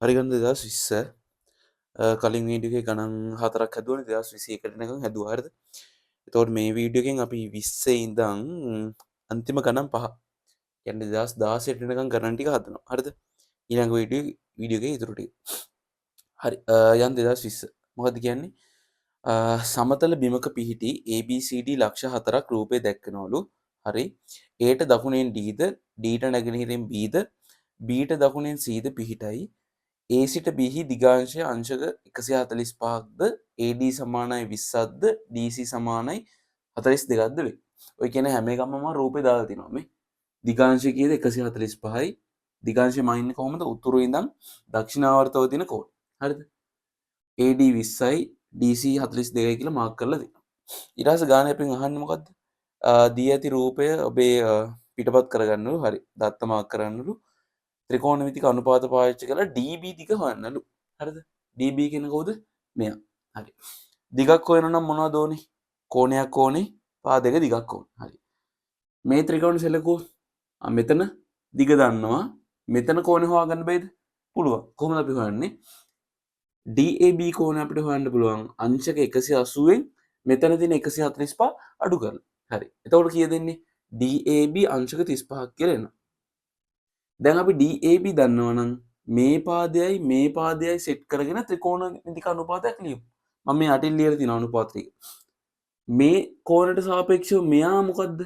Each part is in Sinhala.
හරිගන්න 2020 කලින් වීඩියෝ එකේ ගණන් 4ක් හැදුවනේ 2021 නිකන් හැදුවා හරිද? එතකොට මේ වීඩියෝ එකෙන් අපි 20 ඉඳන් අන්තිම ගණන් 5. කියන්නේ 2016 නිකන් ගණන් ටික හදනවා. හරිද? ඊළඟ වීඩියෝ එකේ ඉතුරු ටික. හරි. යන් 2020 මොකද්ද කියන්නේ? සමතල බිමක පිහිටි ABCD ලක්ෂ 4ක් රූපේ දැක්කනවලු. හරි. Aට දකුණෙන් Dද, Dට නැගෙනහිරින් Bද, Bට දකුණෙන් Cද පිහිටයි. A සිට B හි දිගාංශය අංශක 145ක්ද AD සමානයි 20ක්ද DC සමානයි 42ක්ද වේ. ඔය කියන්නේ හැම එකම මම රූපේ දාලා තිනවා මේ. දිගාංශය කීයද 145යි. දිගාංශය මයින්නේ කොහොමද? උතුරු ඉඳන් දක්ෂිණාවර්තව තියෙන කෝණ. හරිද? AD 20යි DC 42යි කියලා මාක් කරලා දෙනවා. ඊට පස්සේ ගානේ අපෙන් අහන්නේ මොකද්ද? දී ඇති රූපය ඔබේ පිටපත් කරගන්නලු. හරි. දත්ත මාක් කරන්නලු. ත්‍රිකෝණමිතික අනුපාත පාවිච්චි කරලා DB දිග හොයන්නලු. හරිද? DB කියන්නේ කවුද? මෙයා. හරි. දිගක් හොයනවා නම් මොනවද ඕනේ? කෝණයක් ඕනේ. පාදයක දිගක් ඕනේ. හරි. මේ ත්‍රිකෝණ සෙලකුව මෙතන දිග දන්නවා. මෙතන කෝණය හොයාගන්න බෑද? පුළුවන්. කොහොමද අපි හොයන්නේ? DAB කෝණය අපිට හොයන්න පුළුවන් අංශක 180න් මෙතන තියෙන 145 අඩු කරලා. හරි. එතකොට කීයද එන්නේ? DAB අංශක 35ක් කියලා එනවා. දැන් අපි DAB දන්නවනම් මේ පාදයයි මේ පාදයයි සෙට් කරගෙන ත්‍රිකෝණමිතික අනුපාතයක් ලියමු. මම මේ යටින් ලියලා තියෙන අනුපාත ටික. මේ කෝණයට සාපේක්ෂව මෙයා මොකද්ද?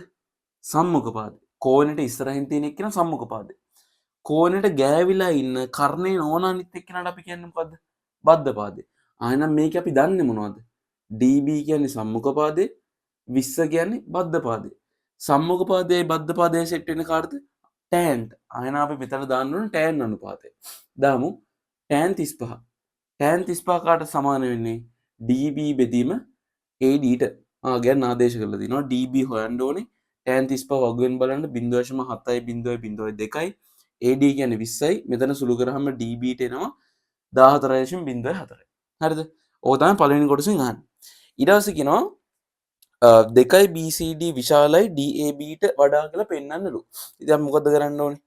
සම්මුඛ පාදය. කෝණයට ඉස්සරහින් තියෙන එක්කෙනා සම්මුඛ පාදය. කෝණයට ගෑවිලා ඉන්න කර්ණේ නෝන අනිත් එක්කෙනාට අපි කියන්නේ මොකද්ද? බද්ධ පාදය. ආයෙනම් මේක අපි දන්නේ මොනවද? DB කියන්නේ සම්මුඛ පාදය, 20 කියන්නේ බද්ධ පාදය. සම්මුඛ පාදයයි බද්ධ පාදයයි සෙට් වෙන කාටද? tan. ආයෙනම් අපි මෙතන දාන්න ඕනේ tan අනුපාතය. දාමු tan 35. tan 35 කාට සමාන වෙන්නේ? DB බෙදීම ADට. ගැන ආදේශ කරලා තිනවා DB හොයන්න ඕනේ. tan 35 වගුවෙන් බලන්න 0.7.02යි. AD කියන්නේ 20යි. මෙතන සුළු කරාම DBට එනවා 14.04. හරිද? ඕක තමයි පළවෙනි කොටසෙන් අහන්නේ. ඊට පස්සේ කියනවා දෙකයි BCD විශාලයි DABට වඩා කියලා පෙන්වන්නලු. ඉතින් අපි මොකද කරන්න ඕනේ?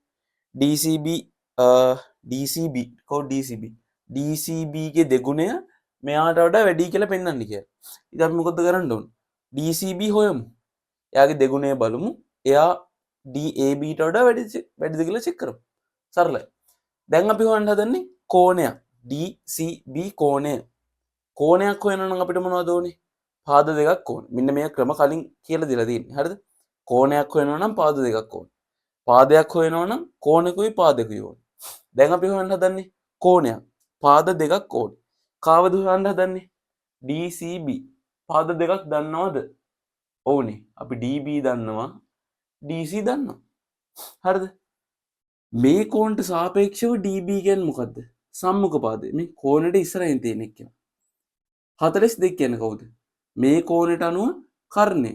DCB කෝ DCB ගේ දෙගුණය මෙයාට වඩා වැඩි කියලා පෙන්වන්න කියලා. ඉතින් අපි මොකද කරන්න ඕනේ? DCB හොයමු. එයාගේ දෙගුණය බලමු. එයා DABට වඩා වැඩිද කියලා චෙක් කරමු. සරලයි. දැන් අපි හොයන්න හදන්නේ කෝණයක්. DCB කෝණය. කෝණයක් හොයනවා නම් අපිට මොනවද ඕනේ? පාද දෙකක් ඕනේ. මෙන්න මේ ක්‍රම කලින් කියලා දීලා තියෙන්නේ. හරිද? කෝණයක් හොයනවා නම් පාද දෙකක් ඕනේ. පාදයක් හොයනවා නම් කෝණකුයි පාදකුයි ඕනේ. දැන් අපි හොයන්න හදන්නේ කෝණයක්. පාද දෙකක් ඕනේ. කාවද හොයන්න හදන්නේ? DCB. පාද දෙකක් දන්නවද? ඕනේ. අපි DB දන්නවා. DC දන්නවා. හරිද? මේ කෝණයට සාපේක්ෂව DB කියන්නේ මොකද්ද? සම්මුඛ පාදය. මේ කෝණයට ඉස්සරහින් තියෙන එක. 42 කියන්නේ කවුද? මේ කෝණයට අනුව කර්ණය.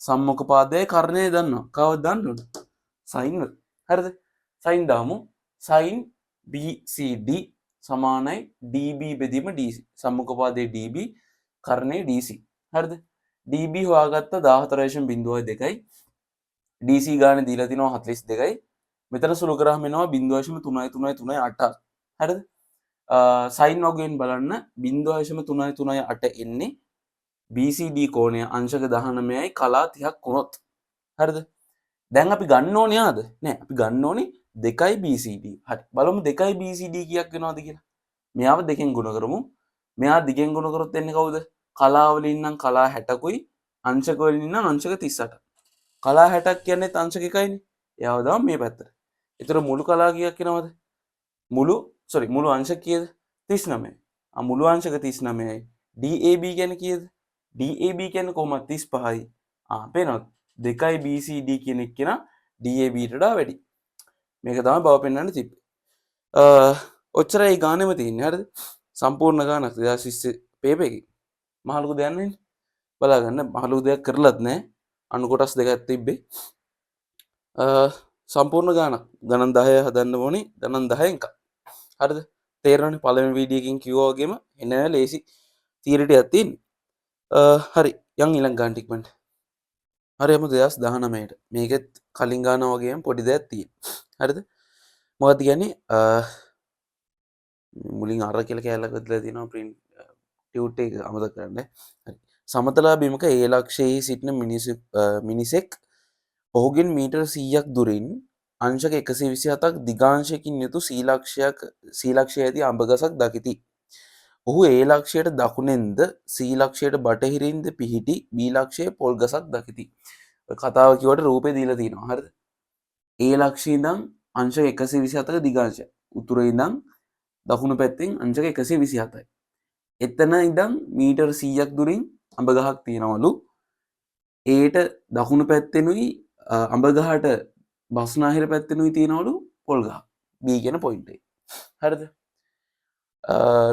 සම්මුඛ පාදයයි කර්ණය දන්නවා. කවද දන්න ඕන? sin වල. හරිද? sin දාමු. sin BCD සමානයි DB බෙදීම DC. සම්මුඛ පාදයේ DB කර්ණයේ DC. හරිද? DB හොයාගත්ත 14.02යි. DC ගානේ දීලා තිනවා 42යි. මෙතන සුළු කරාම එනවා 0.33338. හරිද? සයින් වගුවෙන් බලන්න 0.338 එන්නේ BCD කෝණය අංශක 19යි කලා 30ක් වුණොත්. හරිද? දැන් අපි ගන්න ඕනේ ආද? නෑ අපි ගන්න ඕනේ 2යි BCD. හරි. බලමු 2යි BCD කීයක් වෙනවද කියලා. මෙයාව දෙකෙන් ගුණ කරමු. මෙයා දෙකෙන් ගුණ කරොත් එන්නේ කවුද? කලා වලින් නම් කලා 60කුයි අංශක වලින් නම් අංශක 38. කලා 60ක් කියන්නේ අංශක එකයිනේ. එයාව දාමු මේ පැත්තට. ඒතර මුළු කලා කීයක් වෙනවද? මුළු අංශක කීයද? 39. මුළු අංශක 39යි. DAB කියන්නේ කීයද? DAB කියන්නේ කොහොමද 35යි. පේනවද? 2යි BCD කියන එක කෙනා DABට වඩා වැඩි. මේක තමයි බව පෙන්වන්න තිබ්බේ. ඔච්චරයි ගානෙම තියෙන්නේ. හරිද? සම්පූර්ණ ගානක් 2020 පේපර් එකේ. මහ ලොකු දෙයක් නෙන්නේ. බලාගන්න මහ ලොකු දෙයක් කරලත් නැහැ. අණු කොටස් දෙකක් තිබ්බේ. සම්පූර්ණ ගානක්. ගණන් 10 හදන්න ඕනේ. ගණන් 10න් එක. හරිද? තේරෙනවනේ පළවෙනි වීඩියෝ එකකින් කිව්වා වගේම එන්න ලේසි තියරි ටිකක් තියෙන්නේ. හරි යන් ඊළඟ ගාන ටිකමන්ට. හරි යමු 2019ට. මේකෙත් කලින් ගාන වගේම පොඩි දෙයක් තියෙනවා. හරිද? මොකක්ද කියන්නේ? මුලින් අර කියලා කෑල්ලක් ඇතුලේ තියෙනවා print ටියුට් එක අමතක කරන්න. හරි. සමතලා බිමක ඒ ලක්ෂයේ සිටින මිනිසෙක් ඔහුගෙන් මීටර් 100ක් දුරින් අංශක 127ක් දිගාංශයකින් යුතු සීලක්ෂය ඇති අඹගසක් දකිති. ඔහු ඒ ලක්ෂයට දකුණෙන්ද සීලක්ෂයට බටහිරින්ද පිහිටි බී ලක්ෂයේ පොල් ගසක් දකිති. කතාව කිව්වට රූපේ දීලා තියෙනවා. හරිද? ඒ ලක්ෂයේ ඉඳන් අංශක 127ක දිගාංශය. උතුරේ ඉඳන් දකුණු පැත්තෙන් අංශක 127යි. එතන ඉඳන් මීටර් 100ක් දුරින් අඹ ගහක් තියෙනවලු. ඒට දකුණු පැත්තෙනුයි අඹ ගහට බස්නාහිර පැත්තෙනුයි තියෙනවලු පොල් ගහ. B කියන පොයින්ට් එක. හරිද?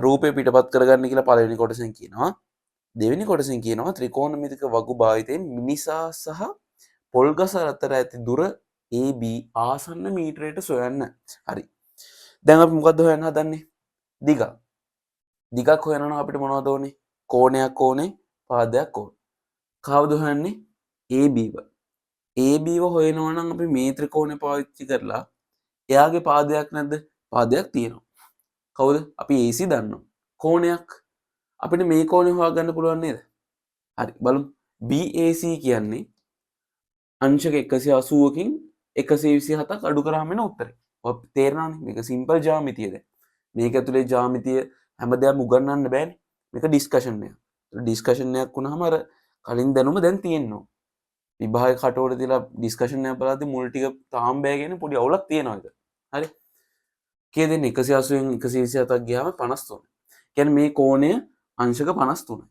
රූපය පිටපත් කරගන්න කියලා පළවෙනි කොටසෙන් කියනවා. දෙවෙනි කොටසෙන් කියනවා ත්‍රිකෝණමිතික වගු භාවිතයෙන් මිනිසා සහ පොල් ගස අතර ඇති දුර AB ආසන්න මීටරයට සොයන්න. හරි. දැන් අපි මොකද්ද හොයන්න හදන්නේ? දිග. දිගක් හොයනවා නම් අපිට මොනවද ඕනේ? කෝණයක් ඕනේ, පාදයක් ඕනේ. කවුද හොයන්නේ? AB ව. AB ව හොයනවා නම් අපි මේ ත්‍රිකෝණය පාවිච්චි කරලා එයාගේ පාදයක් නැද්ද? පාදයක් තියෙනවා. කවුද? අපි AC දන්නවා. කෝණයක් අපිට මේ කෝණය හොයාගන්න පුළුවන් නේද? හරි බලමු. BAC කියන්නේ අංශක 180කින් 127ක් අඩු කරාම එන උත්තරේ. ඔය තේරෙනවනේ මේක සිම්පල් ජ්‍යාමිතිය දැන්. මේක ඇතුලේ ජ්‍යාමිතිය හැමදාම උගන්වන්න බෑනේ. මේක ඩිස්කෂන් එකක්. ඩිස්කෂන් එකක් වුණාම අර කලින් දැනුම දැන් තියෙනවා. විභාගයේ කටවල තියලා ඩිස්කෂන් එකක් බලද්දි මුල් ටික තාම බෑ කියන පොඩි අවුලක් තියෙනවා ඒක. හරි. කීයද 180න් 127ක් ගියාම 53. කියන්නේ මේ කෝණය අංශක 53.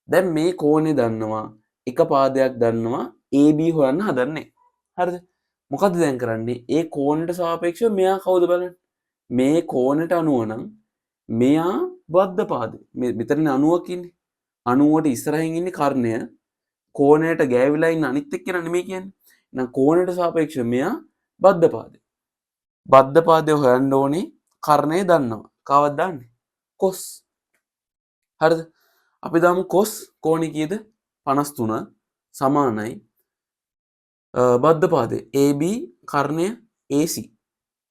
දැන් මේ කෝණය දන්නවා එක පාදයක් දන්නවා AB හොයන්න හදන්නේ. හරිද? මොකද්ද දැන් කරන්නේ? ඒ කෝණයට සාපේක්ෂව මෙයා කවුද බලන්න. මේ කෝණයට අනුව නම් මෙයා බද්ධ පාදේ. මෙතන 90ක් ඉන්නේ. 90ට ඉස්සරහින් ඉන්නේ කර්ණය. කෝණයට ගෑවිලා ඉන්න අනිත් එක්කෙනා නෙමෙයි කියන්නේ. එහෙනම් කෝණයට සාපේක්ෂව මෙයා බද්ධ පාදේ. බද්ධ පාදේ හොයන්න ඕනේ කර්ණය දන්නවා. කවවද දන්නේ? cos. හරිද? අපි දාමු cos කෝණය කීයද? 53 සමානයි බද්ධ පාදේ AB කර්ණය AC.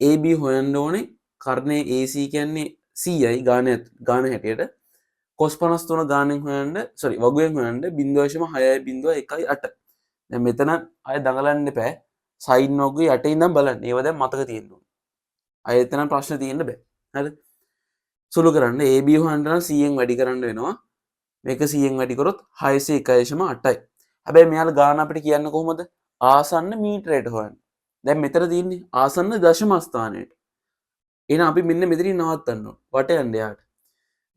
AB හොයන්න ඕනේ කර්ණය AC කියන්නේ 100යි ගාන හැටියට. cos 53 ගානෙන් හොයන්න වගුවෙන් හොයන්න 0.6.1.8. දැන් මෙතන අය දඟලන්න එපා. sin වගුවේ යට ඉඳන් බලන්න. ඒව දැන් මතක තියෙන්න ඕනේ. අය එතන ප්‍රශ්න තියෙන්න බෑ. හරිද? සුළු කරන්න AB හොයන්න නම් 100න් වැඩි කරන්න වෙනවා. මේක 100න් වැඩි කරොත් 601.8යි. හැබැයි මෙයාලා ගාන අපිට කියන්න කොහොමද? ආසන්න මීටරයට හොයන්න. දැන් මෙතන තියෙන්නේ ආසන්න දශම ස්ථානයට. එහෙනම් අපි මෙන්න මෙතනින් නවත්තන්න ඕන. වට යන්න යාට.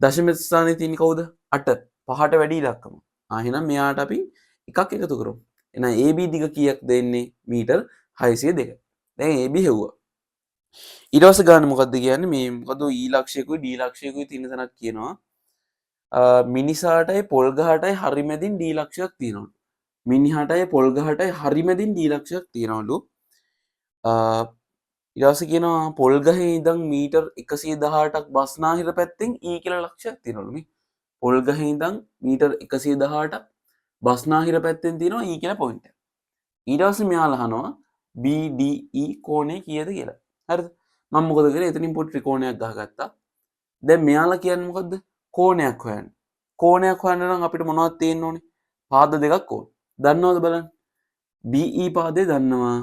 දශම ස්ථානයේ තියෙන්නේ කවුද? 8. 5ට වැඩි ඉලක්කම. එහෙනම් මෙයාට අපි එකක් එකතු කරමු. එහෙනම් AB දිග කීයක් දෙන්නේ? මීටර් 602. දැන් AB හෙව්වා. ඊට පස්සේ ගන්න මොකද්ද කියන්නේ? මේ මොකද E ලක්ෂයකුයි D ලක්ෂයකුයි තියෙන තැනක් කියනවා. මිනිසාටයි පොල් ගහටයි හරි මැදින් D ලක්ෂයක් තියෙනවලු. මිනිහටයි පොල් ගහටයි හරි මැදින් D ලක්ෂයක් තියෙනවලු. ඊට පස්සේ කියනවා පොල් ගහේ ඉඳන් මීටර් 118ක් බස්නාහිර පැත්තෙන් E කියලා ලක්ෂයක් තියෙනවලු මේ. පොල් ගහේ ඉඳන් මීටර් 118ක් බස්නාහිර පැත්තෙන් තියෙනවා E කියලා පොයින්ට් එක. ඊට පස්සේ මෙයාලා අහනවා BDE කෝණය කීයද කියලා. හරිද? මම මොකද කරේ? එතනින් පොඩි ත්‍රිකෝණයක් ගහගත්තා. දැන් මෙයාලා කියන්නේ මොකද්ද? කෝණයක් හොයන්න. කෝණයක් හොයන්න නම් අපිට මොනවද තියෙන්න ඕනේ? පාද දෙකක් ඕනේ. දන්නවද බලන්න? BE පාදේ දන්නවා.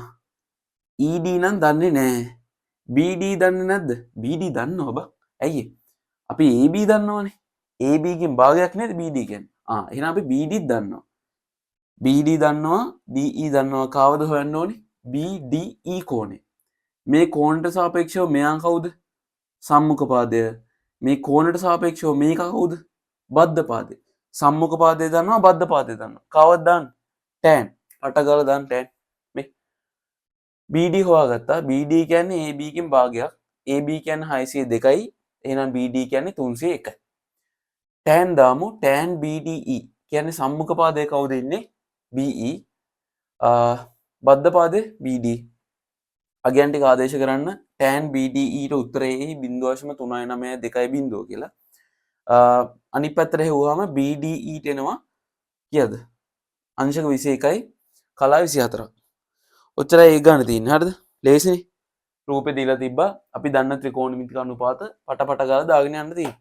ED නම් දන්නේ නැහැ. BD දන්නේ නැද්ද? BD දන්නවා බා. ඇයි? අපි AB දන්නවනේ. AB කින් භාගයක් නේද BD කියන්නේ. එහෙනම් අපි BD දන්නවා. BD දන්නවා, DE දන්නවා. කවද හොයන්න ඕනේ? BDE කෝණය. මේ කෝණයට සාපේක්ෂව මෙයා කවුද? සම්මුඛ පාදය. මේ කෝණයට සාපේක්ෂව මේක කවුද? බද්ධ පාදය. සම්මුඛ පාදය දන්නවා, බද්ධ පාදය දන්නවා. කවද දාන්න? tan. අට ගාලා දාන්න tan. මේ BD හොයාගත්තා. BD කියන්නේ AB කින් භාගයක්. AB කියන්නේ 602යි. එහෙනම් BD කියන්නේ 301යි. tan දාමු. tan BDE කියන්නේ සම්මුඛ පාදයේ කවුද ඉන්නේ? BE. බද්ධ පාදයේ BD. අගයන් ටික ආදේශ කරන්න tan BDE ට උත්තරේ 0.392 කියලා. අනිත් පැත්තට හෙව්වම BDE ට එනවා කීයද? අංශක 21යි කලා 24ක්. ඔච්චරයි ඒ ගන්න තියෙන්නේ. හරිද? ලේසිනේ. රූපේ දීලා තිබ්බා අපි දන්න ත්‍රිකෝණමිතික අනුපාත පටපට ගාලා දාගෙන යන්න තියෙන්නේ.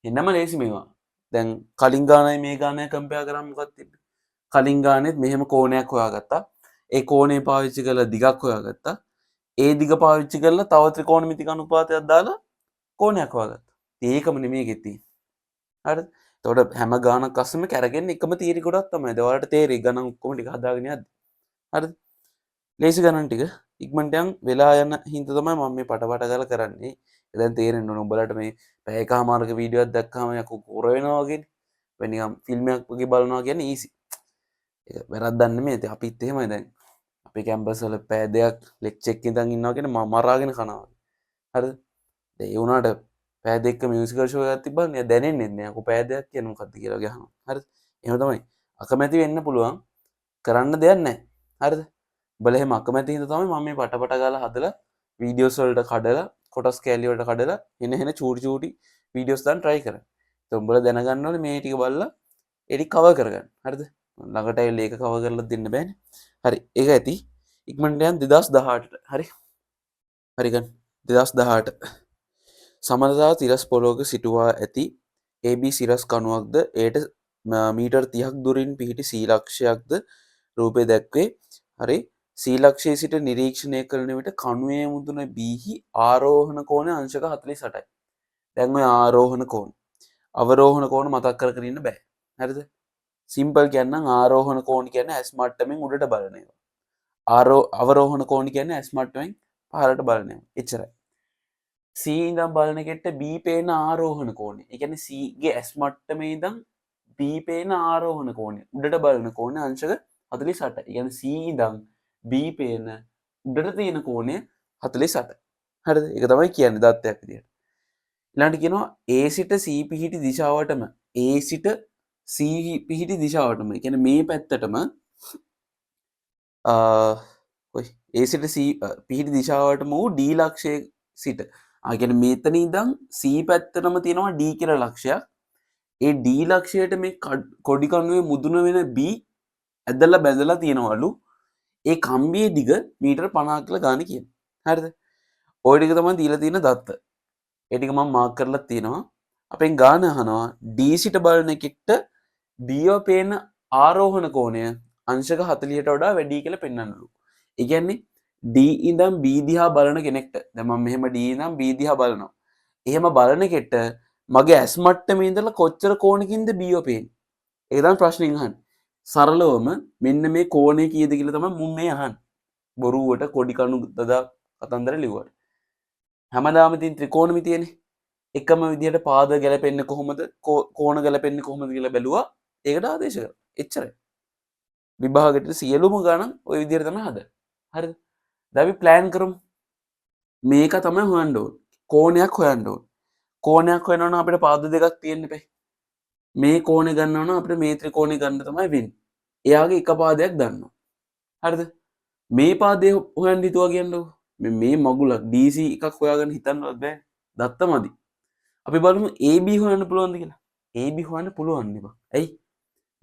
එන්නම ලේසි මේවා. දැන් කලින් ගානයි මේ ගානයි කම්පෙයාර් කරාම මොකක්ද තිබ්බේ? කලින් ගානෙත් මෙහෙම කෝණයක් හොයාගත්තා. ඒ කෝණේ පාවිච්චි කරලා දිගක් හොයාගත්තා. ඒ දිග පාවිච්චි කරලා තව ත්‍රිකෝණමිතික අනුපාතයක් දාලා කෝණයක් හොයාගත්තා. ඒකම නෙමෙයි එකේ තියෙන්නේ. හරිද? එතකොට හැම ගානක් අස්සම කැරගෙන එකම තීරි කොටක් තමයි. ඒ ඔයාලට තේරෙයි ගණන් ඔක්කොම ටික හදාගෙන යද්දි. හරිද? ලේසි ගණන් ටික ඉක්මනට යන් වෙලා යන හින්දා තමයි මම මේ පටපට ගාලා කරන්නේ. දැන් තේරෙන්න ඕන උඹලට මේ පැය එකමාරක වීඩියෝ එකක් දැක්කම යකෝ කොර වෙනවා වගේනේ. වෙන නිකන් ෆිල්ම් එකක් වගේ බලනවා කියන්නේ ඊසි. ඒක වැරද්දක් නෙමෙයි. ඉතින් අපිත් එහෙමයි දැන්. අපේ කැම්පස් වල පැය දෙකක් ලෙක්චර් එකක් ඉඳන් ඉන්නවා කියන්නේ මරාගෙන කනවා. හරිද? දැන් ඒ වුණාට පැය දෙකක මියුසිකල් ෂෝ එකක් තිබ්බම නිකන් දැනෙන්නේ නැහැ. අකෝ පැය දෙකක් කියන්නේ මොකක්ද කියලා ගහනවා. හරිද? එහෙම තමයි. අකමැති වෙන්න පුළුවන්. කරන්න දෙයක් නැහැ. හරිද? උඹලා එහෙම අකමැති හින්දා තමයි මම මේ පටපට ගාලා හදලා වීඩියෝස් වලට කඩලා කොටස් කෑලි වලට කඩලා එන චූටි චූටි වීඩියෝස් දාන්න try කරන්නේ. ඒක උඹලා දැනගන්න ඕනේ මේ ටික බලලා ඒ ටික කවර් කරගන්න. හරිද? ළඟට ඇවිල්ලා ඒක කවර් කරලා දෙන්න බෑනේ. හරි. ඒක ඇති. ඉක්මනට යන් 2018ට. හරි. හරි ගන්න. 2018 සමනදා තිරස් පොලෝක සිටුවා ඇති AB සිරස් කණුවක්ද ඒට මීටර් 30ක් දුරින් පිහිටි සීලක්ෂයක්ද රූපේ දැක්වේ. හරි. සීලක්ෂයේ සිට නිරීක්ෂණය කරන විට කණුවේ මුදුන බීහි ආරෝහණ කෝණය අංශක 48යි. දැන් ඔය ආරෝහණ කෝණ අවරෝහණ කෝණ මතක් කර ඉන්න බෑ. හරිද? සිම්පල් කියන්නම් ආරෝහණ කෝණ කියන්නේ ඇස් මට්ටමින් උඩට බලන ඒවා. අවරෝහණ කෝණ කියන්නේ ඇස් මට්ටමින් පහළට බලන ඒවා. එච්චරයි. C ඉඳන් බලන කෙට්ට B පේන ආරෝහණ කෝණය. ඒ කියන්නේ C ගේ ඇස් මට්ටමේ ඉඳන් B පේන ආරෝහණ කෝණය. උඩට බලන කෝණය අංශක 48. ඒ කියන්නේ C ඉඳන් B පේන උඩට තියෙන කෝණය 48. හරිද? ඒක තමයි කියන්නේ දත්තයක් විදියට. ඊළඟට කියනවා A සිට C පිහිටි දිශාවටම A සිට C පිහිටි දිශාවටම. ඒ කියන්නේ මේ පැත්තටම A සිට C පිහිටි දිශාවටම වූ D ලක්ෂයේ සිට. ආ කියන්නේ මෙතන ඉඳන් C පැත්තටම තියෙනවා D කියලා ලක්ෂයක්. ඒ D ලක්ෂයට මේ කොඩි කණුවේ මුදුන වෙන B ඇදලා බැඳලා තියෙනවලු. ඒ කම්බියේ දිග මීටර 50 කියලා ගාන කියන්නේ. හරිද? ওই ටික තමයි දීලා තියෙන දත්ත. ඒ ටික මම මාක් කරලා තියෙනවා. අපෙන් ගාන අහනවා D සිට බලන එකෙක්ට B පේන ආරෝහණ කෝණය අංශක 40ට වඩා වැඩි කියලා පෙන්වන්නලු. ඒ කියන්නේ D ඉඳන් B දිහා බලන කෙනෙක්ට දැන් මම මෙහෙම D ඉඳන් B දිහා බලනවා. එහෙම බලන කෙට මගේ ඇස් මට්ටමේ ඉඳලා කොච්චර කෝණකින්ද B පේන්නේ? ඒක තමයි ප්‍රශ්نين අහන්නේ. සරලවම මෙන්න මේ කෝණය කීයද කියලා තමයි මුන් මේ අහන්නේ. බොරුවට කොඩි කණු දදා කතන්දර ලිව්වට. හැමදාම තියෙන ත්‍රිකෝණමිතියනේ. එකම විදිහට පාද ගැලපෙන්නේ කොහොමද? කෝණ ගැලපෙන්නේ කොහොමද කියලා බැලුවා. ඒකට ආදේශ කරා. එච්චරයි. විභාගෙට සියලුම ගණන් ওই විදිහට තමයි හදන්නේ. හරිද? දැන් අපි ප්ලෑන් කරමු. මේක තමයි හොයන්න ඕන. කෝණයක් හොයන්න ඕන. කෝණයක් හොයනවා නම් අපිට පාද දෙකක් තියෙන්න බෑ. මේ කෝණය ගන්නවා නම් අපිට මේ ත්‍රිකෝණය ගන්න තමයි වෙන්නේ. එයාගේ එක පාදයක් දන්නවා. හරිද? මේ පාදේ හොයන්න හිතුවා කියන්නකො. මේ මගුලක් DC එකක් හොයාගන්න හිතන්නවත් බෑ. දත්තමදි. අපි බලමු AB හොයන්න පුළුවන්ද කියලා. AB හොයන්න පුළුවන් නේ බං. ඇයි?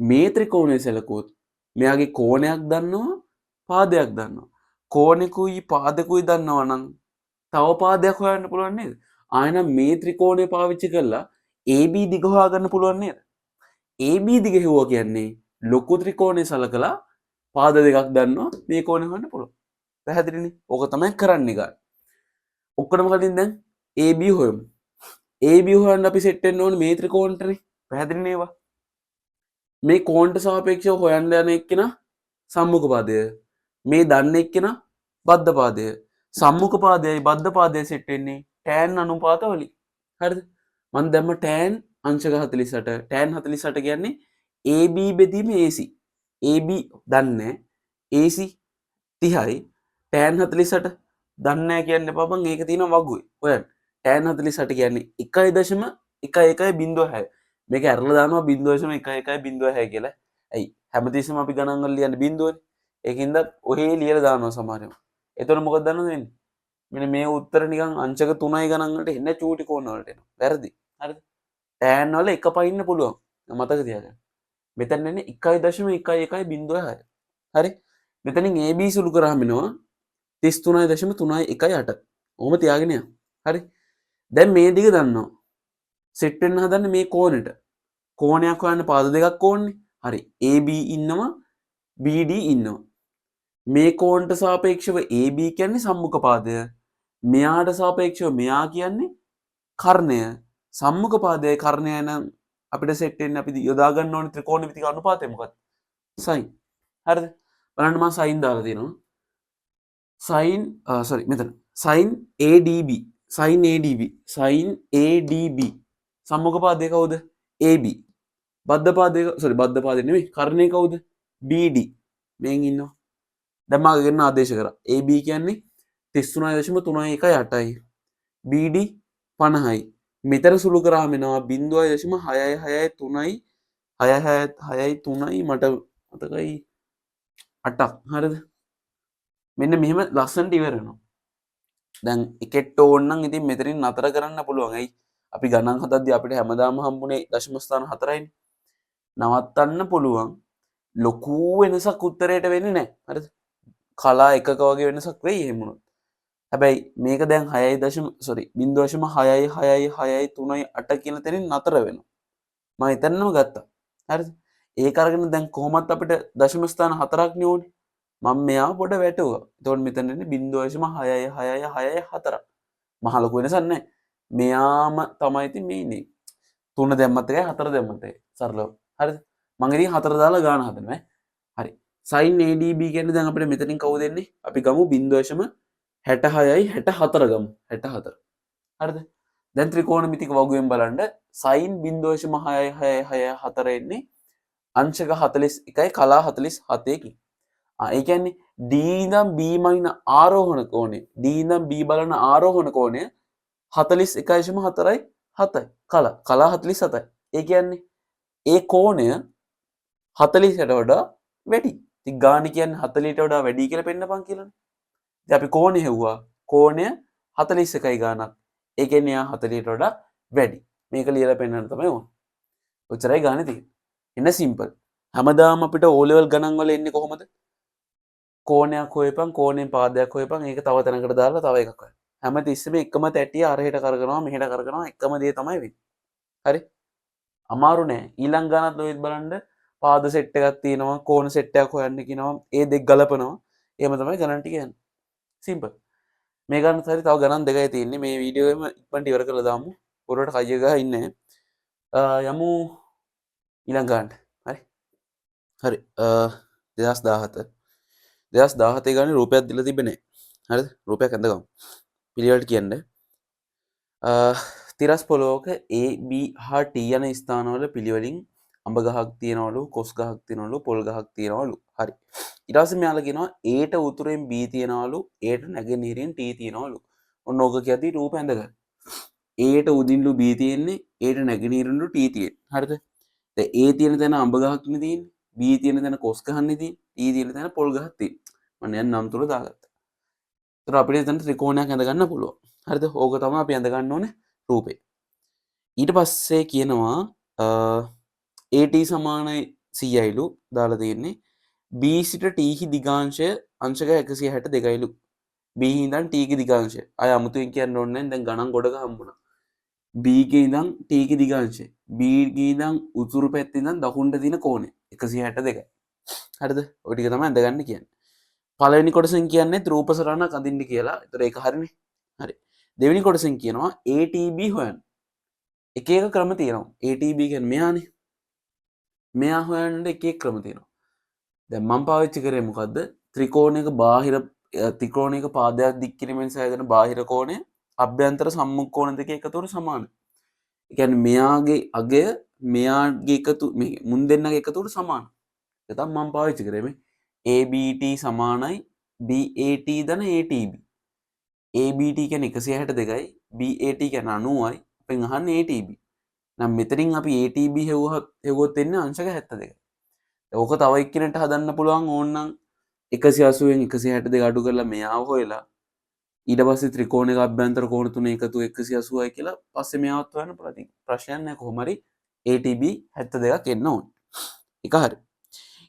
මේ ත්‍රිකෝණය සැලකුවොත් මෙයාගේ කෝණයක් දන්නවා පාදයක් දන්නවා. කෝණෙකුයි පාදකුයි දන්නවා නම් තව පාදයක් හොයන්න පුළුවන් නේද? ආයෙනම් මේ ත්‍රිකෝණය පාවිච්චි කරලා AB දිග හොයාගන්න පුළුවන් නේද? AB දිග හෙව්වා කියන්නේ ලොකු ත්‍රිකෝණය සලකලා පාද දෙකක් දන්නවා මේ කෝණය හොයන්න පුළුවන්. පැහැදිලිනේ? ඕක තමයි කරන්නේ ගන්න. ඔක්කොම කලින් දැන් AB හොයමු. AB හොයන්න අපි සෙට් වෙන්න ඕනේ මේ ත්‍රිකෝණයටනේ. පැහැදිලිනේ ඒවා? මේ කෝණට සාපේක්ෂව හොයන්න යන එක්කෙනා සම්මුඛ පාදය. මේ දන්න එක්කෙනා බද්ධ පාදය. සම්මුඛ පාදයයි බද්ධ පාදයයි සෙට් වෙන්නේ tan අනුපාත වලින්. හරිද? මම දැම්ම tan අංශක 48. tan 48 කියන්නේ AB බෙදීම AC. AB දන්නේ AC 30යි tan 48 දන්නේ නැහැ කියන්න එපා බං. ඒක තියෙනවා වගුවේ. හොයන්න. tan 48 කියන්නේ 1.1106. මේක ඇරලා දානවා 0.1106 කියලා. ඇයි? හැමතිස්සෙම අපි ගණන් වල ලියන්නේ බිඳුවනේ. ඒකින්ද ඔහේ ලියලා දානවා සමහරව. එතකොට මොකද දන්නවද වෙන්නේ? මෙන්න මේ උත්තර නිකන් අංශක 3යි ගණන් වලට එන්නේ චූටි කෝණ වලට එනවා. වැරදි. හරිද? tan වල එක පයින්න පුළුවන්. මතක තියාගන්න. මෙතන එන්නේ 1.1106. හරි? මෙතනින් AB සුළු කරාම එනවා 33.38 ඔහොම තියාගෙන යන්න. හරි. දැන් මේ දිග දන්නවා. සෙට් වෙන්න හදන්නේ මේ කෝණෙට. කෝණයක් හොයන්න පාද දෙකක් ඕනේ. හරි. AB ඉන්නවා BD ඉන්නවා. මේ කෝණට සාපේක්ෂව AB කියන්නේ සම්මුඛ පාදය. මෙයාට සාපේක්ෂව මෙයා කියන්නේ කර්ණය. සම්මුඛ පාදයේ කර්ණය නම් අපිට සෙට් වෙන්න අපි යොදා ගන්න ඕනේ ත්‍රිකෝණමිතික අනුපාතය මොකක්ද? sin. හරිද? බලන්න මම sin දාලා තියෙනවා. sin මෙතන sin ADB sin ADB sin ADB සම්මුඛ පාදය කවුද? AB. බද්ධ පාදය නෙමෙයි කර්ණය කවුද? BD. මෙන් ඉන්නවා. දැන් මම ගෙන්න ආදේශ කරා. AB කියන්නේ 33.38යි. BD 50යි. මෙතන සුළු කරාම එනවා 0.663යි 6.663යි මට මතකයි 8ක්. හරිද? මෙන්න මෙහෙම ලස්සනට ඉවර වෙනවා. දැන් එකෙට ඕන නම් ඉතින් මෙතනින් නතර කරන්න පුළුවන්. ඇයි? අපි ගණන් හදද්දී අපිට හැමදාම හම්බුනේ දශම ස්ථාන 4යිනේ. නවත්තන්න පුළුවන්. ලොකු වෙනසක් උත්තරයට වෙන්නේ නැහැ. හරිද? කලා එකක වගේ වෙනසක් වෙයි එහෙම වුණොත්. හැබැයි මේක දැන් 0.66663.8 කියන තැනින් නතර වෙනවා. මම එතනම ගත්තා. හරිද? ඒක අරගෙන දැන් කොහොමත් අපිට දශම ස්ථාන 4ක් නේ ඕනේ. මම මෙයාව පොඩ වැටුවා. එතකොට මෙතන ඉන්නේ 0.66664. මහ ලොකු වෙනසක් නැහැ. මෙයාම තමයි ඉතින් මේ ඉන්නේ. 3 දැම්මත් එකයි 4 දැම්මත් එකයි. සරලව. හරිද? මම ඉතින් 4 දාලා ගාන හදනවා. හරි. sin ADB කියන්නේ දැන් අපිට මෙතනින් කවුද එන්නේ? අපි ගමු 0.66යි 64 ගමු. 64. හරිද? දැන් ත්‍රිකෝණමිතික වගුවෙන් බලන්න sin 0.66664 එන්නේ අංශක 41යි කලා 47කින්. ඒ කියන්නේ D ඉඳන් B මයින ආරෝහණ කෝණය D ඉඳන් B බලන ආරෝහණ කෝණය 41.4යි 7යි කලා 47යි. ඒ කියන්නේ ඒ කෝණය 40ට වඩා වැඩි. ඉතින් ගාණ කියන්නේ 40ට වඩා වැඩි කියලා පෙන්නපන් කියලානේ. ඉතින් අපි කෝණය හෙව්වා. කෝණය 41යි ගාණක්. ඒ කියන්නේ යා 40ට වඩා වැඩි. මේක ලියලා පෙන්නන්න තමයි ඕන. ඔච්චරයි ගානේ තියෙන්නේ. එන්න සිම්පල්. හැමදාම අපිට O level ගණන් වල එන්නේ කොහොමද? කෝණයක් හොයපන් කෝණයෙන් පාදයක් හොයපන් ඒක තව තැනකට දාලා තව එකක් හොයන්න. හැමතිස්සෙම එකම තැටිය අරහෙට කරගෙනවා මෙහෙට කරගෙනවා එකම දේ තමයි වෙන්නේ. හරි? අමාරු නෑ. ඊළඟ ගණනත් ඔයත් බලන්න පාද සෙට් එකක් තියෙනවා කෝණ සෙට් එකක් හොයන්න කියනවා ඒ දෙක ගලපනවා. එහෙම තමයි ගණන් ටික යන්නේ. සිම්පල්. මේ ගණනත් හරි තව ගණන් දෙකයි තියෙන්නේ. මේ වීඩියෝ එකම ඉක්මනට ඉවර කරලා දාමු. පොරවට කයිය ගහ ඉන්නේ. යමු ඊළඟ ගන්නට. හරි? හරි. 2017 2017 ගානේ රූපයක් දීලා තිබෙන්නේ. හරිද? රූපයක් ඇඳගමු. පිළිවෙලට කියන්නේ තිරස් පොළොවක A B හා T යන ස්ථානවල පිළිවෙලින් අඹ ගහක් තියනවලු, කොස් ගහක් තියනවලු, පොල් ගහක් තියනවලු. හරි. ඊට පස්සේ මෙයාලා කියනවා A ට උතුරෙන් B තියනවලු, A ට නැගෙනහිරින් T තියනවලු. ඔන්න ඕක කියද්දි රූප ඇඳගන්න. A ට උදින්ලු B තියෙන්නේ, A ට නැගෙනහිරින්ලු T තියෙන්නේ. හරිද? දැන් A තියෙන තැන අඹ ගහක් නේ තියෙන්නේ. B තියෙන තැන කොස් ගහන්නේ තියෙන්නේ. T තියෙන තැන පොල් ගහක් තියෙන්නේ. මම දැන් නම් තුන දාගත්තා. ඒතර අපිට එතන ත්‍රිකෝණයක් ඇඳ ගන්න පුළුවන්. හරිද? ඕක තමයි අපි ඇඳ ගන්න ඕනේ රූපේ. ඊට පස්සේ කියනවා AT සමානයි 100යිලු දාලා තියෙන්නේ. B සිට T හි දිගාංශය අංශක 162යිලු. B ඉඳන් T ගේ දිගාංශය. අය අමුතුවෙන් කියන්න ඕනේ නැහැ. දැන් ගණන් ගොඩක හම්බුණා. B ගේ ඉඳන් T ගේ දිගාංශය. B ගේ ඉඳන් උතුරු පැත්තේ ඉඳන් දකුණට තියෙන කෝණය 162යි. හරිද? ඔය ටික තමයි ඇඳ ගන්න කියන්නේ. පළවෙනි කොටසෙන් කියන්නේ රූප සටහනක් අඳින්න කියලා. ඒතර ඒක හරිනේ. හරි. දෙවෙනි කොටසෙන් කියනවා ATB හොයන්න. එක එක ක්‍රම තියෙනවා. ATB කියන්නේ මෙයානේ. මෙයා හොයන්න එක එක ක්‍රම තියෙනවා. දැන් මම පාවිච්චි කරේ මොකද්ද? ත්‍රිකෝණයක බාහිර ත්‍රිකෝණයක පාදයක් දික් කිරීමෙන් සෑදෙන බාහිර කෝණය අභ්‍යන්තර සම්මුඛ කෝණ දෙක එකතුවට සමානයි. ඒ කියන්නේ මෙයාගේ අගය මෙයාගේ එකතු මේ මුන් දෙන්නගේ එකතුවට සමානයි. ඒක තමයි මම පාවිච්චි කරේ මේ ABT සමානයි BAT දන ATB. ABT කියන්නේ 162යි BAT කියන්නේ 90යි. අපෙන් අහන්නේ ATB. නම් මෙතනින් අපි ATB හෙව්වොත් එන්නේ අංශක 72යි. ඕක තව එක්කිනට හදන්න පුළුවන් ඕනනම් 180න් 162 අඩු කරලා මෙයාව හොයලා ඊට පස්සේ ත්‍රිකෝණයක අභ්‍යන්තර කෝණ තුන එකතු 180යි කියලා පස්සේ මෙයාවත් හොයන්න ප්‍රශ්නයක් නැහැ කොහොම හරි ATB 72ක් එන්න ඕනේ. ඒක හරි.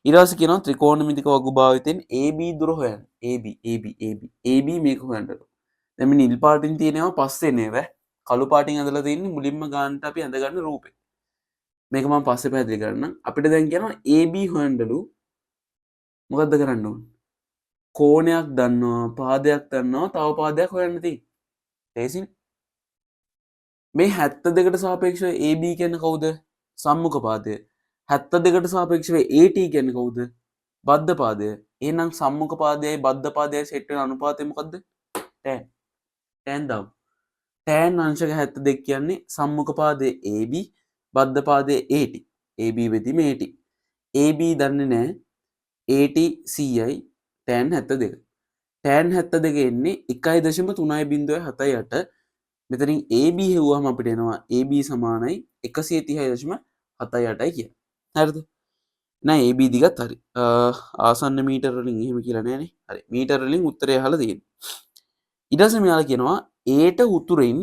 ඊට පස්සේ කියනවා ත්‍රිකෝණමිතික වගුභාවිතයෙන් AB දුර හොයන්න. AB මේක හොයන්නලු. දැන් මේ නිල් පාටින් තියෙනවා පස්සේ නේද? කළු පාටින් ඇඳලා තියෙන්නේ මුලින්ම ගන්නට අපි ඇඳගන්න රූපේ. මේක මම පස්සේ පැහැදිලි කරන්නම්. අපිට දැන් කියනවා AB හොයන්නලු. මොකද්ද කරන්න ඕන? කෝණයක් දන්නවා, පාදයක් දන්නවා, තව පාදයක් හොයන්න තියෙන්නේ. තේසින් මේ 72ට සාපේක්ෂව AB කියන්නේ කවුද? සම්මුඛ පාදය. 72ට සාපේක්ෂව AT කියන්නේ කවුද? බද්ධ පාදය. එහෙනම් සම්මුඛ පාදයයි බද්ධ පාදයයි සෙට් වෙන අනුපාතය මොකද්ද? tan. tan දාමු. tan අංශක 72 කියන්නේ සම්මුඛ පාදයේ AB, බද්ධ පාදයේ AT. AB වෙදීම AT. AB දන්නේ නැහැ. AT 100යි tan 72. tan 72 එන්නේ 1.3.78. මෙතනින් AB හෙව්වහම අපිට එනවා AB සමානයි 130.78යි කියලා. හරිද? නෑ AB දිගත් හරි. ආසන්න මීටර වලින් එහෙම කියලා නෑනේ. හරි. මීටර වලින් උත්තරය අහලා තියෙනවා. ඊට පස්සේ මෙයාලා කියනවා A ට උතුරින්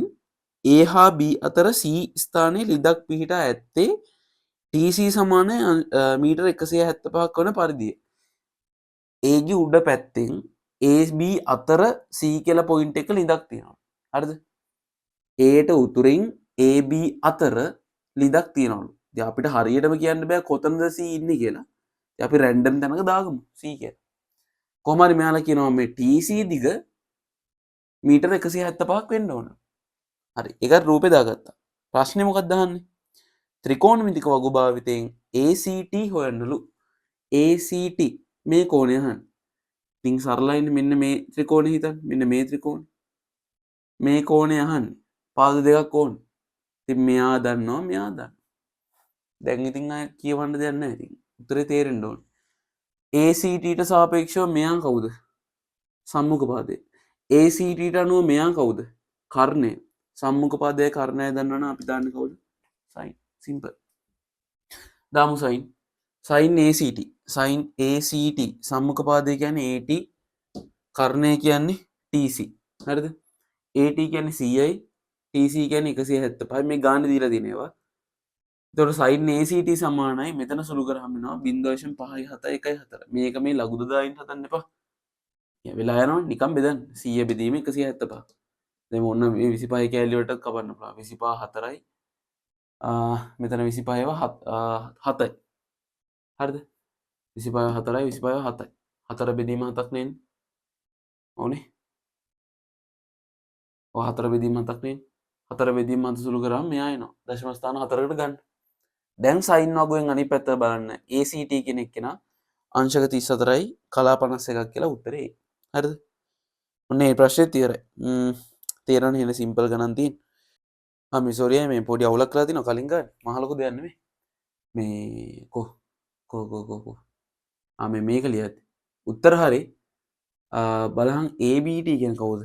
A හා B අතර C ස්ථානයේ ලිඳක් පිහිටා ඇත්තේ TC සමාන මීටර 175ක් වන පරිදිය. A ගේ උඩ පැත්තෙන් AB අතර C කියලා පොයින්ට් එක ලිඳක් තියෙනවා. හරිද? ඒට උතුරින් AB අතර ලිඳක් තියෙනවලු. ඉතින් අපිට හරියටම කියන්න බෑ කොතනද C ඉන්නේ කියලා. ඉතින් අපි රැන්ඩම් තැනක දාගමු C කියලා. කොහොම හරි මෙයාලා කියනවා මේ TC දිග මීටර 175ක් වෙන්න ඕන. හරි. ඒකට රූපේ දාගත්තා. ප්‍රශ්නේ මොකක්ද අහන්නේ? ත්‍රිකෝණමිතික වගුභාවිතයෙන් ACT හොයන්නලු. ACT මේ කෝණය අහන්නේ. ඉතින් සරලයිනේ මෙන්න මේ ත්‍රිකෝණය හිතන්න. මෙන්න මේ ත්‍රිකෝණය. මේ කෝණය අහන්නේ. පාද දෙකක් ඕන. ඉතින් මෙයා දන්නවා මෙයා දන්නවා. දැන් ඉතින් අය කියවන්න දෙයක් නැහැ ඉතින්. උත්තරේ තේරෙන්න ඕන. ACT ට සාපේක්ෂව මෙයා කවුද? සම්මුඛ පාදය. ACT ට අනුව මෙයා කවුද? කර්ණය. සම්මුඛ පාදයේ කර්ණය දන්නවනම් අපි දාන්නේ කවුද? sin. simple. දාමු sin. sin ACT. sin ACT සම්මුඛ පාදය කියන්නේ AT. කර්ණය කියන්නේ TC. හරිද? AT කියන්නේ 100යි. TC කියන්නේ 175. මේ ගාන දීලා දිනේවා. එතකොට sin ACT සමානයි මෙතන සුළු කරාම වෙනවා 0.5714. මේක මේ ලඝු දායින් හදන්න එපා. වෙලා යනවා නිකන් බෙදන්න. 100 බෙදීම 175. දැන් ඔන්න මේ 25 කැලි වලට කපන්න පුළුවන්. 25 4යි. මෙතන 25 ඒවා 7යි. හරිද? 25 4යි 25 7යි. 4 බෙදීම 7ක් නෙන්නේ. ඕනේ. ඔය 4 බෙදීම 7ක් නෙන්නේ. 4 බෙදීම 7 සුළු කරාම මෙයා එනවා. දශම ස්ථාන 4කට ගන්න. දැන් sin වගුවෙන් අනිත් පැත්ත බලන්න. ACT කෙනෙක් කෙනා අංශක 34යි කලා 51ක් කියලා උත්තරේ. හරිද? ඔන්න මේ ප්‍රශ්නේත් ඉවරයි. තේරෙන්නේ හෙන සිම්පල් ගණන් තියෙන. මේ සෝරි මේ පොඩි අවුලක් කරලා තිනවා කලින් ගන්න. මහ ලොකු දෙයක් නෙමෙයි. මේ කො මේ මේක ලියද්දි. උත්තර හරි. බලහන් ABT කියන්නේ කවුද?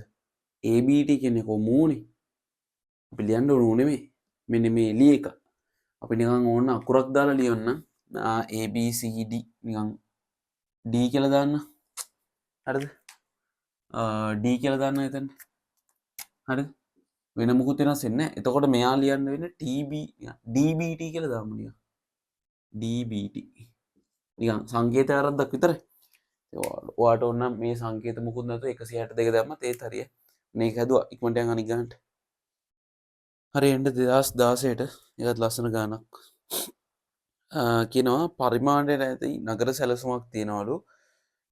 ABT කියන්නේ කො මූනේ. අපි ලියන්න ඕනේ නෙමෙයි. මෙන්න මේ එළිය එක. අපි නිකන් ඕන්න අකුරක් දාලා ලියන්න. ABCD නිකන් D කියලා දාන්න. හරිද? D කියලා දාන්න එතන. හරිද? වෙන මොකුත් වෙනස් වෙන්නේ නැහැ. එතකොට මෙයා ලියන්න වෙන්නේ DBT කියලා දාමු නිකන්. DBT. නිකන් සංකේත ආරද්දක් විතරයි. ඔයාට ඕන නම් මේ සංකේත මොකුත් නැතුව 162 දැම්මත් ඒත් හරියයි. මේක හැදුවා ඉක්මනට යන අනික් ගන්නට. හරි එන්න 2016ට ඒකත් ලස්සන ගානක්. කියනවා පරිමාණයට ඇති නගර සැලසුමක් තියනවලු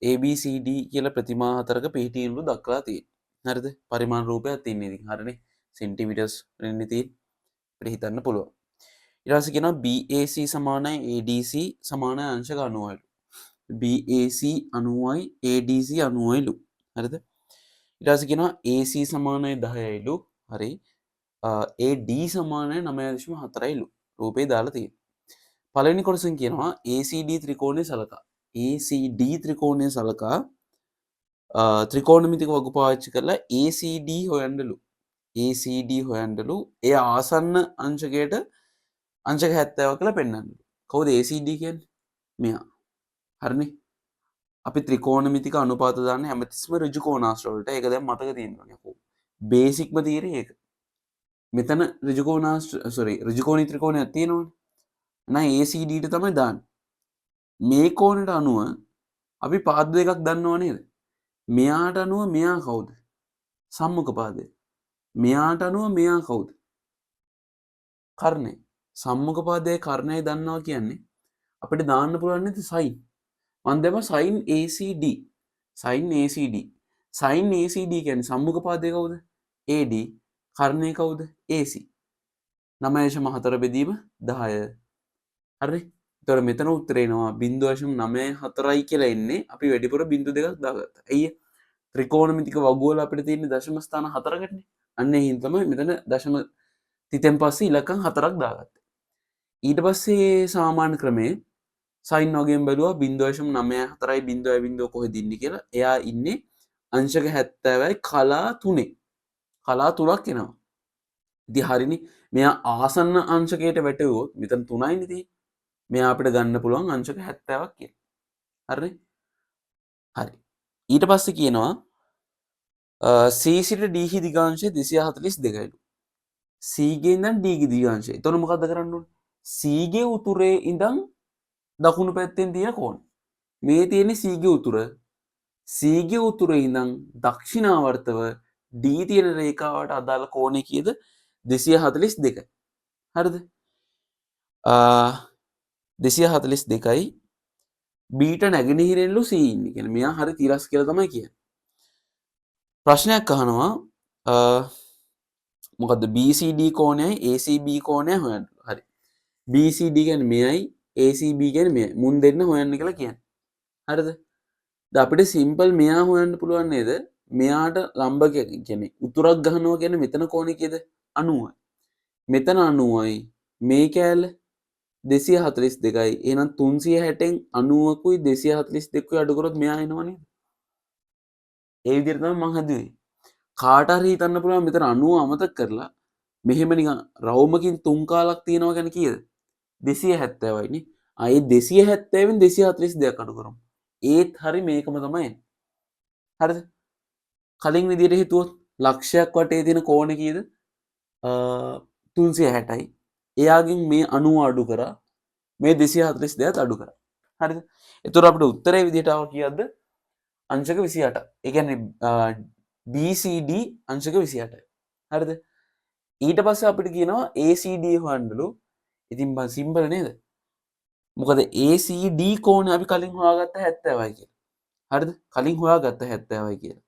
ABCD කියලා ප්‍රතිමා හතරක පිහිටියලු දක්වලා තියෙනවා. හරිද? පරිමාණ රූපයක් තියෙනවා ඉතින්. හරිනේ. සෙන්ටිමීටර්ස් වෙන්නේ තියෙන්නේ. අපිට හිතන්න පුළුවන්. ඊට පස්සේ කියනවා BAC සමානයි ADC සමානයි අංශක 90යිලු. BAC 90යි ADC 90යිලු. හරිද? ඊට පස්සේ කියනවා AC සමානයි 10යිලු. හරි. AD සමානයි 9.4යිලු. රූපේ දාලා තියෙනවා. පළවෙනි කොටසෙන් කියනවා ACD ත්‍රිකෝණය සලකා. ACD ත්‍රිකෝණය සලකා ත්‍රිකෝණමිතික වගු පාවිච්චි කරලා ACD හොයන්නලු. ACD හොයන්නලු. ඒ ආසන්න අංශකයට අංශක 70 කියලා පෙන්වන්නලු. කවුද ACD කියන්නේ? මෙයා. හරිනේ. අපි ත්‍රිකෝණමිතික අනුපාත දාන්නේ හැමතිස්සම ඍජු කෝණාශ්‍ර වලට. ඒක දැන් මතක තියෙන්න ඕනේ. බේසික්ම තියරේ ඒක. මෙතන ඍජු කෝණාශ්‍ර ඍජු කෝණී ත්‍රිකෝණයක් තියෙනවනේ. එහෙනම් ACD ට තමයි දාන්නේ. මේ කෝණයට අනුව අපි පාද දෙකක් දන්නව නේද? මෙයාට අනුව මෙයා කවුද? සම්මුඛ පාදය. මෙයාට අනුව මෙයා කවුද? කර්ණය. සම්මුඛ පාදයේ කර්ණය දන්නවා කියන්නේ අපිට දාන්න පුළුවන් නේද sin. මම දැම්ම sin ACD. sin ACD. sin ACD කියන්නේ සම්මුඛ පාදය කවුද? AD. කර්ණය කවුද? AC. 9.4 බෙදීම 10. හරි. එතකොට මෙතන උත්තරේ එනවා 0.94යි කියලා එන්නේ. අපි වැඩිපුර බිංදු දෙකක් දාගත්තා. ඇයි? ත්‍රිකෝණමිතික වගුවල අපිට තියෙන දශම ස්ථාන 4කටනේ. අන්න ඒ හින්දා තමයි මෙතන දශම තිතෙන් පස්සේ ඉලක්කම් 4ක් දාගත්තේ. ඊට පස්සේ සාමාන්‍ය ක්‍රමයේ sin වගේම බැලුවා 0.94යි 0.0 කොහෙද ඉන්නේ කියලා. එයා ඉන්නේ අංශක 70යි කලා 3. කලා 3ක් එනවා. ඉතින් හරිනේ. මෙයා ආසන්න අංශකයට වැටුවොත් මෙතන 3යිනේ තියෙන්නේ. මෙයා අපිට ගන්න පුළුවන් අංශක 70ක් කියලා. හරිනේ? හරි. ඊට පස්සේ කියනවා C සිට D හි දිගාංශය 242යිලු. C ගේ ඉඳන් D ගේ දිගාංශය. එතකොට මොකද්ද කරන්න ඕනේ? C ගේ උතුරේ ඉඳන් දකුණු පැත්තෙන් තියෙන කෝණ. මේ තියෙන්නේ C ගේ උතුර. C ගේ උතුරේ ඉඳන් දක්ෂිණාවර්තව D තියෙන රේඛාවට අදාළ කෝණය කීයද? 242යි. හරිද? 242යි බීට නැගෙනහිරෙන්ලු C ඉන්නේ. කියන්නේ මෙයා හරි තිරස් කියලා තමයි කියන්නේ. ප්‍රශ්නයක් අහනවා මොකද්ද BCD කෝණයයි ACB කෝණය හොයන්න. හරි. BCD කියන්නේ මෙයයි ACB කියන්නේ මෙයයි. මුන් දෙන්න හොයන්න කියලා කියන්නේ. හරිද? දැන් අපිට සිම්පල් මෙයා හොයන්න පුළුවන් නේද? මෙයාට ලම්බ කියන්නේ උතුරක් ගහනවා කියන්නේ මෙතන කෝණය කීයද? 90යි. මෙතන 90යි. මේ කෑල්ල 242යි. එහෙනම් 360න් 90කුයි 242කුයි අඩු කරොත් මෙයා එනවා නේද? ඒ විදිහට තමයි මම හදුවේ. කාට හරි හිතන්න පුළුවන් මෙතන 90 අමතක කරලා මෙහෙම නිකන් රවුමකින් 3 කාලක් තියනවා කියන්නේ කීයද? 270යි නේ. ආයේ 270න් 242ක් අඩු කරමු. ඒත් හරි මේකම තමයි එන්නේ. හරිද? කලින් විදිහට හිතුවොත් ලක්ෂයක් වටේ තියෙන කෝණය කීයද? 360යි. එයාගෙන් මේ 90 අඩු කරා මේ 242ත් අඩු කරා. හරිද? එතකොට අපිට උත්තරේ විදිහට ආව කීයක්ද? අංශක 28ක්. ඒ කියන්නේ BCD අංශක 28යි. හරිද? ඊට පස්සේ අපිට කියනවා ACD හොයන්නලු. ඉතින් බං සිම්පල් නේද? මොකද ACD කෝණය අපි කලින් හොයාගත්ත 70යි කියලා. හරිද? කලින් හොයාගත්ත 70යි කියලා.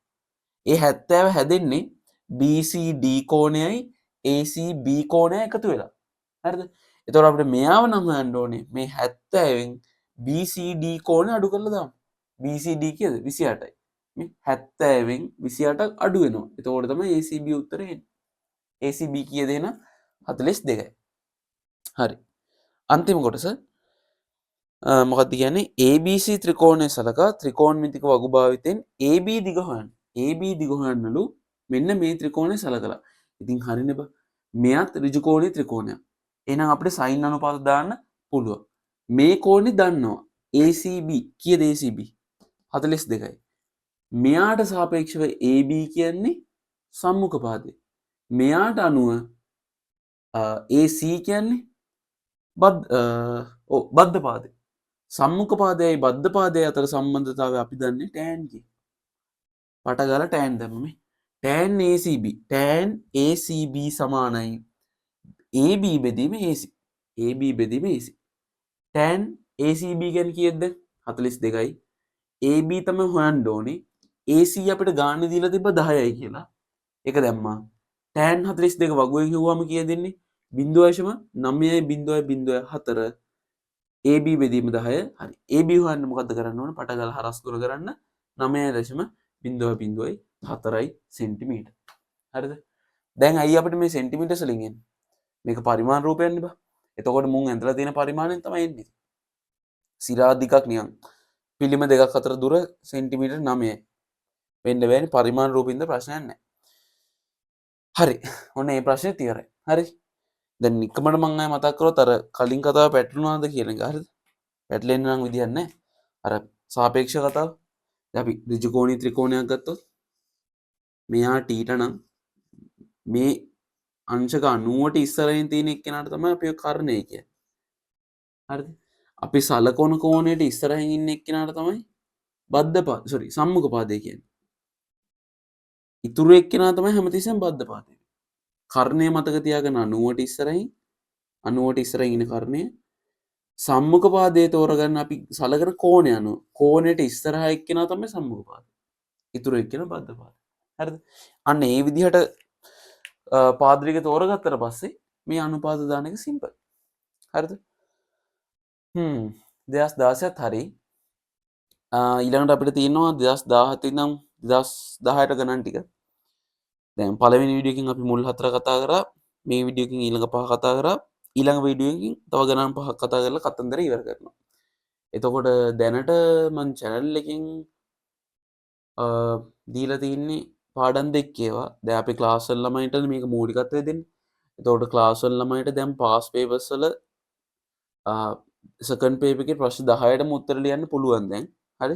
ඒ 70 හැදෙන්නේ BCD කෝණයයි ACB කෝණය එකතු වෙලා. හරිද? එතකොට අපිට මෙයාව නම් හොයන්න ඕනේ මේ 70න් BCD කෝණය අඩු කරලා දාමු. BCD කීයද? 28යි. මේ 70න් 28ක් අඩු වෙනවා. එතකොට තමයි ACB උත්තරේ එන්නේ. ACB කීයද එහෙනම්? 42යි. හරි. අන්තිම කොටස මොකක්ද කියන්නේ? ABC ත්‍රිකෝණය සලකා ත්‍රිකෝණමිතික වගු භාවිතයෙන් AB දිග හොයන්න. AB දිග හොයන්නලු මෙන්න මේ ත්‍රිකෝණය සලකලා. ඉතින් හරිනේ බා. මෙයත් ඍජු කෝණී ත්‍රිකෝණයක්. එහෙනම් අපිට sin අනුපාත දාන්න පුළුවන්. මේ කෝණේ දන්නවා. ACB කීයද ACB? 42යි. මෙයාට සාපේක්ෂව AB කියන්නේ සම්මුඛ පාදය. මෙයාට අනුව AC කියන්නේ බද්ධ පාදය. සම්මුඛ පාදයයි බද්ධ පාදය අතර සම්බන්ධතාවය අපි දන්නේ tan කිය. පට ගාලා tan දැම්මම tan ACB tan ACB සමානයි AB බෙදීම AC. AB බෙදීම AC. tan ACB කියන්නේ කීයද? 42යි. AB තමයි හොයන්න ඕනේ. AC අපිට ගාන්න දීලා තිබ්බ 10යි කියලා. ඒක දැම්මා. tan 42 වගුවෙන් හෙව්වම කීයද දෙන්නේ? 0.9.04 AB බෙදීම 10. හරි. AB හොයන්න මොකද්ද කරන්න ඕන? පට ගාලා හරස් දුර කරන්න 9.004යි සෙන්ටිමීටර්. හරිද? දැන් අයි අපිට මේ සෙන්ටිමීටර්ස් වලින් එන්නේ. මේක පරිමාණ රූපයක්නේ බා. එතකොට මුන් ඇඳලා තියෙන පරිමාණයෙන් තමයි එන්නේ. සිරා දිගක් නිකන් පිළිම දෙකක් අතර දුර සෙන්ටිමීටර් 9යි. වෙන්න බෑනේ පරිමාණ රූපින්ද ප්‍රශ්නයක් නැහැ. හරි. ඔන්න මේ ප්‍රශ්නේ ඉවරයි. හරි. දැන් නිකමට මම ආයෙ මතක් කරොත් අර කලින් කතාව පැටලුණාද කියන එක හරිද? පැටලෙන්න නම් විදියක් නැහැ. අර සාපේක්ෂ කතාව. දැන් අපි ඍජු කෝණී ත්‍රිකෝණයක් ගත්තොත් මෙයා ටීට නම් මේ අංශක 90ට ඉස්සරහින් තියෙන එක්කෙනාට තමයි අපි කර්ණය කියන්නේ. හරිද? අපි සලකන කෝණයට ඉස්සරහින් ඉන්න එක්කෙනාට තමයි සම්මුඛ පාදය කියන්නේ. ඉතුරු එක්කෙනා තමයි හැමතිස්සෙම බද්ධ පාදය. කර්ණය මතක තියාගෙන 90ට ඉස්සරහින් 90ට ඉස්සරහින් ඉන්න කර්ණය සම්මුඛ පාදයේ තෝරගන්න අපි සලකන කෝණය අනුව කෝණයට ඉස්සරහා එක්කෙනා තමයි සම්මුඛ පාදය. ඉතුරු එක්කෙනා බද්ධ පාදය. හරිද? අන්න ඒ විදිහට පාද්‍රික තෝරගත්තට පස්සේ මේ අනුපාත දාන එක සිම්පල්. හරිද? 2016ත් හරි. ඊළඟට අපිට තියෙනවා 2017 ඉඳන් 2018 ගණන් ටික. දැන් පළවෙනි වීඩියෝ එකකින් අපි මුල් හතර කතා කරා. මේ වීඩියෝ එකකින් ඊළඟ පහ කතා කරා. ඊළඟ වීඩියෝ එකකින් තව ගණන් පහක් කතා කරලා කතන්දර ඉවර කරනවා. එතකොට දැනට මං channel එකෙන් දීලා තින්නේ පාඩම් දෙකක් ඒවා. දැන් අපි ක්ලාස් වල ළමයින්ට මේක මූලිකත්වය දෙන්නේ. එතකොට ක්ලාස් වල ළමයින්ට දැන් පාස් පේපර්ස් වල සෙකන්ඩ් පේපර් එකේ ප්‍රශ්න 10ටම උත්තර ලියන්න පුළුවන් දැන්. හරි?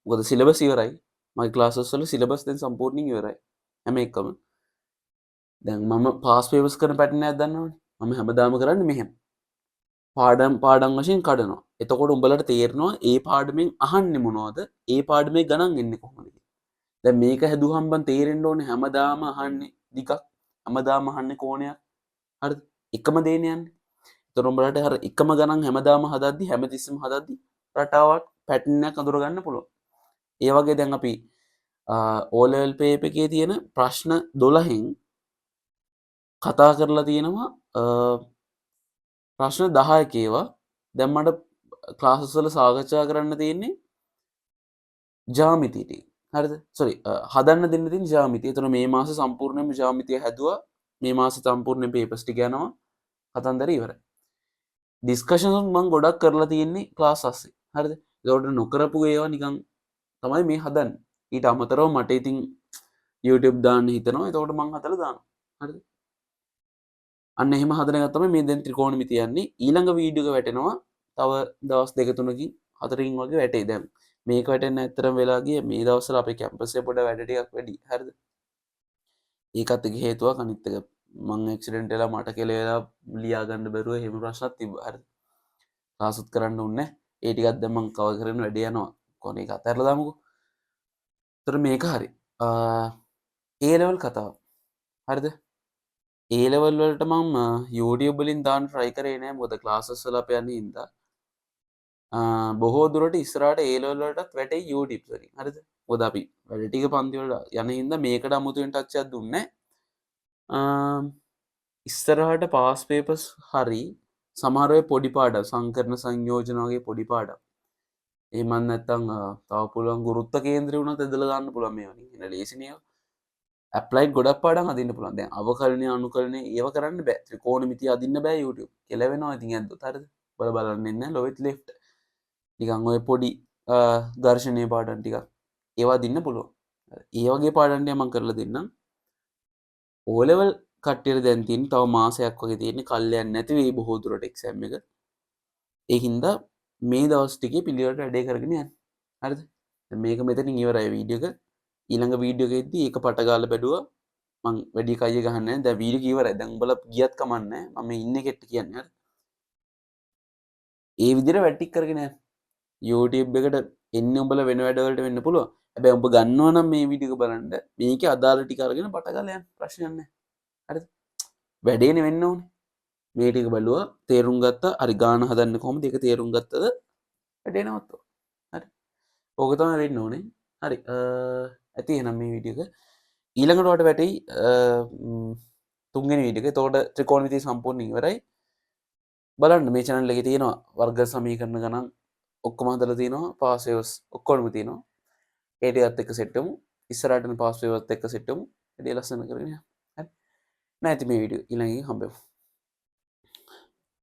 මොකද සිලබස් ඉවරයි. මගේ ක්ලාසස් වල සිලබස් දැන් සම්පූර්ණයෙන් ඉවරයි. හැම එකම. දැන් මම පාස් පේපර්ස් කරන පැටර්න් එකක් දන්නවනේ. මම හැමදාම කරන්නේ මෙහෙම. පාඩම් වශයෙන් කඩනවා. එතකොට උඹලට තේරෙනවා ඒ පාඩමෙන් අහන්නේ මොනවද? ඒ පාඩමේ ගණන් එන්නේ කොහොමද? දැන් මේක හැදුවහම බන් තේරෙන්න ඕනේ හැමදාම අහන්නේ ටිකක්. හැමදාම අහන්නේ කෝණයක්. හරිද? එකම දේනේ යන්නේ. එතකොට උඹලට අර එකම ගණන් හැමදාම හදද්දි හැමතිස්සෙම හදද්දි රටාවක් පැටර්න් එකක් අඳුර ගන්න පුළුවන්. ඒ වගේ දැන් අපි O level paper එකේ තියෙන ප්‍රශ්න 12න් කතා කරලා තියෙනවා ප්‍රශ්න 10ක ඒවා. දැන් මට ක්ලාසස් වල සාකච්ඡා කරන්න තියෙන්නේ ජ්‍යාමිතිය ටික. හරිද? හදන්න දෙන්න තියෙන ජ්‍යාමිතිය. එතන මේ මාසේ සම්පූර්ණයෙන්ම ජ්‍යාමිතිය හැදුවා. මේ මාසේ සම්පූර්ණයෙන් පේපර්ස් ටික යනවා. කතන්දර ඉවරයි. ඩිස්කෂන්ස් මම ගොඩක් කරලා තියෙන්නේ ක්ලාස් අස්සේ. හරිද? ඒකට නොකරපු ඒවා නිකන් තමයි මේ හදන්නේ. ඊට අමතරව මට ඉතින් YouTube දාන්න හිතනවා. එතකොට මම හදලා දානවා. හරිද? අන්න එහෙම හදන එක තමයි මේ දැන් ත්‍රිකෝණමිතිය යන්නේ. ඊළඟ වීඩියෝ එක වැටෙනවා. තව දවස් දෙක තුනකින් හතරකින් වගේ වැටේ. දැන් මේක වැටෙන්න ඇත්තරම වෙලා ගියේ මේ දවස්වල අපේ කැම්පස් එකේ පොඩ වැඩ ටිකක් වැඩි. හරිද? ඒකත් එක හේතුවක්. අනිත් එක මං ඇක්සිඩන්ට් වෙලා මට කෙලේ වෙලා ලියා ගන්න බැරුව එහෙම ප්‍රශ්නක් තිබ්බා. හරිද? ක්ලාසුත් කරන්න උන්නේ. ඒ ටිකත් දැන් මං කවර් කරගෙන වැඩ යනවා. කොහොනේ ඒක අතහැරලා දාමුකෝ. ඒතර මේක හරි. A level කතාව. හරිද? A level වලට මම YouTube වලින් දාන්න try කරේ නෑ. මොකද ක්ලාසස් වල අපි යන්නේ හින්දා. බොහෝ දුරට ඉස්සරහට A level වලටත් වැටේ YouTube වලින්. හරිද? මොකද අපි වැඩ ටික පන්ති වල යන හින්දා මේකට අමුතුවෙන් ටච් එකක් දුන්නේ නෑ. ඉස්සරහට පාස් පේපර්ස් හරි සමහර වෙලාවෙ පොඩි පාඩම් සංකරණ සංයෝජන වගේ පොඩි පාඩම්. එහෙම නැත්නම් තව පුළුවන් ගුරුත්ව කේන්ද්‍රය උනත් ඇදලා ගන්න පුළුවන් මේවා. එන ලේසිනේ ඒවා. ඇප්ලයිඩ් ගොඩක් පාඩම් අදින්න පුළුවන්. දැන් අවකලනය අනුකලනය ඒව කරන්න බෑ. ත්‍රිකෝණමිතිය අදින්න බෑ YouTube. කෙලවෙනවා ඉතින් ඇද්දොත් හරිද? බලන්න ඉන්න ලොවෙත් ලෙෆ්ට්. නිකන් ඔය පොඩි ඝර්ෂණීය පාඩම් ටිකක් ඒවා අදින්න පුළුවන්. ඒ වගේ පාඩම් ටික මම කරලා දෙන්නම්. O level කට්ටියට දැන් තියෙන තව මාසයක් වගේ තියෙන්නේ කල්යන්නේ නැති වෙයි බොහෝ දුරට එක්සෑම් එක. ඒ හින්දා මේ දවස් ටිකේ පිළිවෙලට වැඩේ කරගෙන යන්න. හරිද? මේක මෙතනින් ඉවරයි වීඩියෝ එක. ඊළඟ වීඩියෝ එකෙද්දි ඒක පට ගාලා බැලුවා. මං වැඩි කයිය ගහන්නේ නැහැ. දැන් වීඩියෝ එක ඉවරයි. දැන් උඹලා ගියත් කමන්නේ නැහැ. මම ඉන්නේ කෙට්ට කියන්නේ. හරි. ඒ විදිහට වැඩ ටික කරගෙන යන්න. YouTube එකට එන්නේ උඹලා වෙන වැඩවලට වෙන්න පුළුවන්. හැබැයි උඹ ගන්නවා නම් මේ වීඩියෝ එක බලන්න මේකේ අදාළ ටික අරගෙන පට ගාලා යන්න. ප්‍රශ්නයක් නැහැ. හරිද? වැඩේනේ වෙන්න ඕනේ. මේ ටික බලුවා තේරුම් ගත්තා. හරි ගාන හදන්න කොහොමද? ඒක තේරුම් ගත්තද වැඩේ නවත්තුවා. හරි. ඕක තමයි වෙන්න ඕනේ. හරි. ඇති එහෙනම් මේ වීඩියෝ එක ඊළඟට වට වැටෙයි තුන්වෙනි වීඩියෝ එක. එතකොට ත්‍රිකෝණමිතිය සම්පූර්ණ ඉවරයි. බලන්න මේ channel එකේ තියෙනවා වර්ග සමීකරණ ගණන් ඔක්කොම හදලා තියෙනවා. පාස් වේවර්ස් ඔක්කොම තියෙනවා. ඒ ටිකත් එක්ක සෙට් වෙමු. ඉස්සරහටම පාස් වේවර්ත් එක්ක සෙට් වෙමු. වැඩි ලස්සන කරගෙන යන්න. හරි. නැති මේ වීඩියෝ ඊළඟ එකකින් හම්බෙමු.